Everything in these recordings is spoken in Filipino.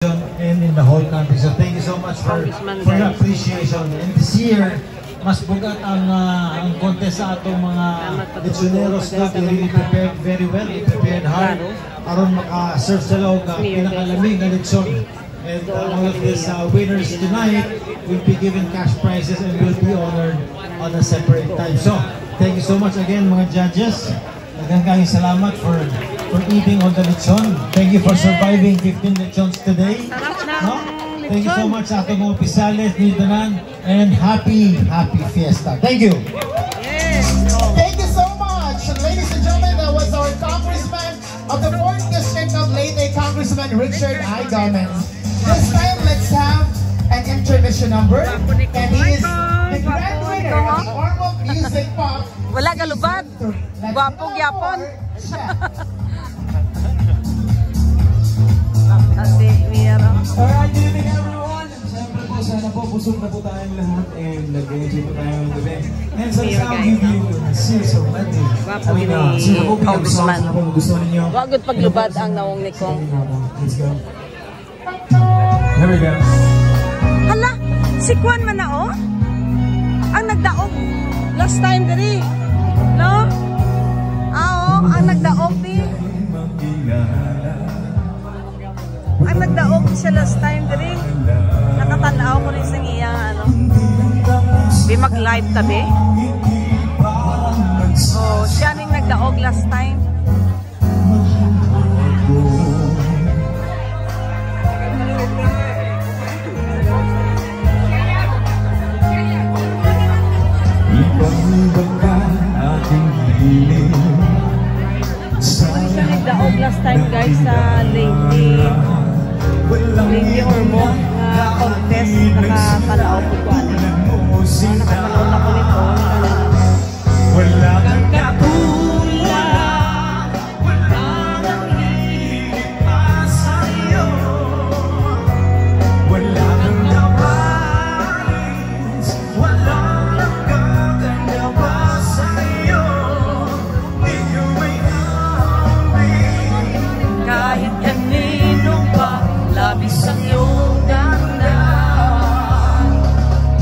and in the whole country. So thank you so much for your appreciation. And this year, mas bugat ang contest sa atong mga lechoneros na. They really prepared very well. They prepared hard. Aron maka-serve sa loob ka pinakalamig na lechon. And all of these winners tonight will be given cash prizes and will be honored on a separate time. So thank you so much again mga judges. Daghang salamat for eating all the lechon. Thank you for surviving 15 lechons today. No? Thank you so much sa ating mga opisales, Nidanan, and happy fiesta. Thank you. Thank you so much, ladies and gentlemen. That was our Congressman of the 4th District of Leyte, Congressman Richard I. Gomez. This time, let's have an intermission number, and he is the grand winner of the Ormoc Music Pop. Wala ka lubad. Gwapong yapon. Alright, good evening everyone. Siyempre po, sana po busog na po tayong lahat and nag-enjoy po tayo ng gabi. And so I'll give you a series of medley. Sino po yung songs na po magustuhan ninyo? Wagod paglubad ang nawong ni Kong. Let's go. Here we go. Hala, si Kwan man na oh? Ang nagdaog last time diri. No? Ang nagdaog di. Ang nagdaog siya last time diri. Nakatanaw ko rin sa iya ano. Di mag-live tabi. Oh, siya ning nagdaog last time. Siya nagdaog last time guys sa Leyte Ormoc contest. Nakapalaw po ko ano. Nakapalaw na ko nito. Wala kang kapulang, wala kang hilig pa sa'yo, wala kang nawalis, wala kang gaganda pa sa'yo. Ikaw ay amin, kahit kanino pa, labis ang iyong ganda.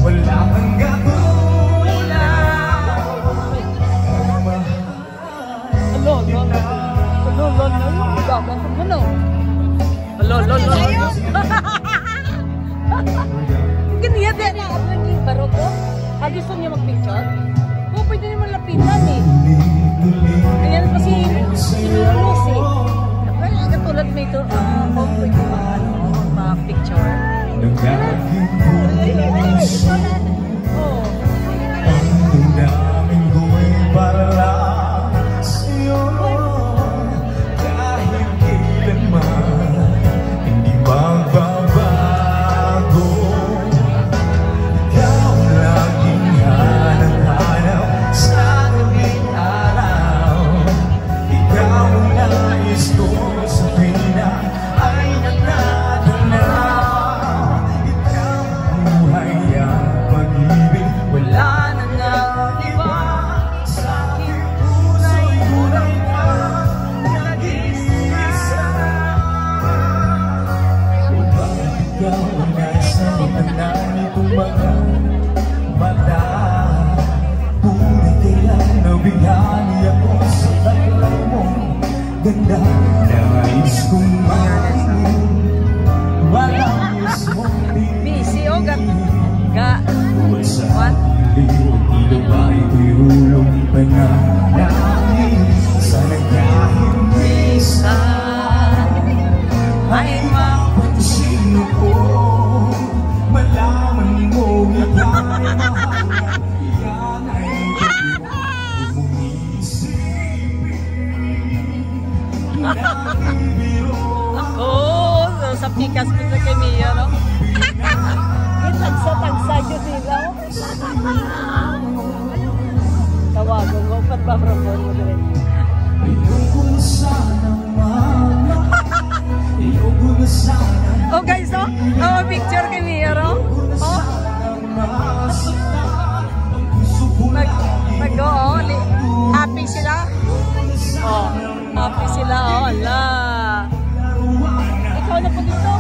Wala kang gagawin. Ganyan din na ako ng barok ko. Gusto niya mag-picture? Oo, pwede naman lapitan eh. Ayan pa si Lulus eh. Katulad may ito, kung pwede mag-picture. Oo. Ang daming gawin para lang sa'yo, kahit kailanman hindi magbabago. Ikaw laging hanap-hanap sa gabing araw. Ikaw ang nais ko sa pina ay nagdadalaw. Ikaw ang buhay ang pag-ibig, wala na nga iba. Sa aking tunay ka, nag-iisa. Bakit ikaw ang nasa mata nitong mga mata? Tunay kailan nabighani ako sa taglaw mong ganda. Nais kong makinig, walang mismong Busy o ga buwan sa what? liw, ilog ba ito'y hulong panalangin? Sana kahit minsan ay mapansin ko, malaman mo ika'y mahal. Yan ay huwag mong isipin. Laging biro Oh, so sa pikas ko sa kay Mia, no? Tagsa-tagsa yun sila. Tawagan ko, patpapromon mo din. ayoko na sanang mahal. Ayoko na sanang Oh guys, oh, picture kay Mia, no? Oh, happy sila. Oh, happy sila, oh, ala. Ikaw na po dito.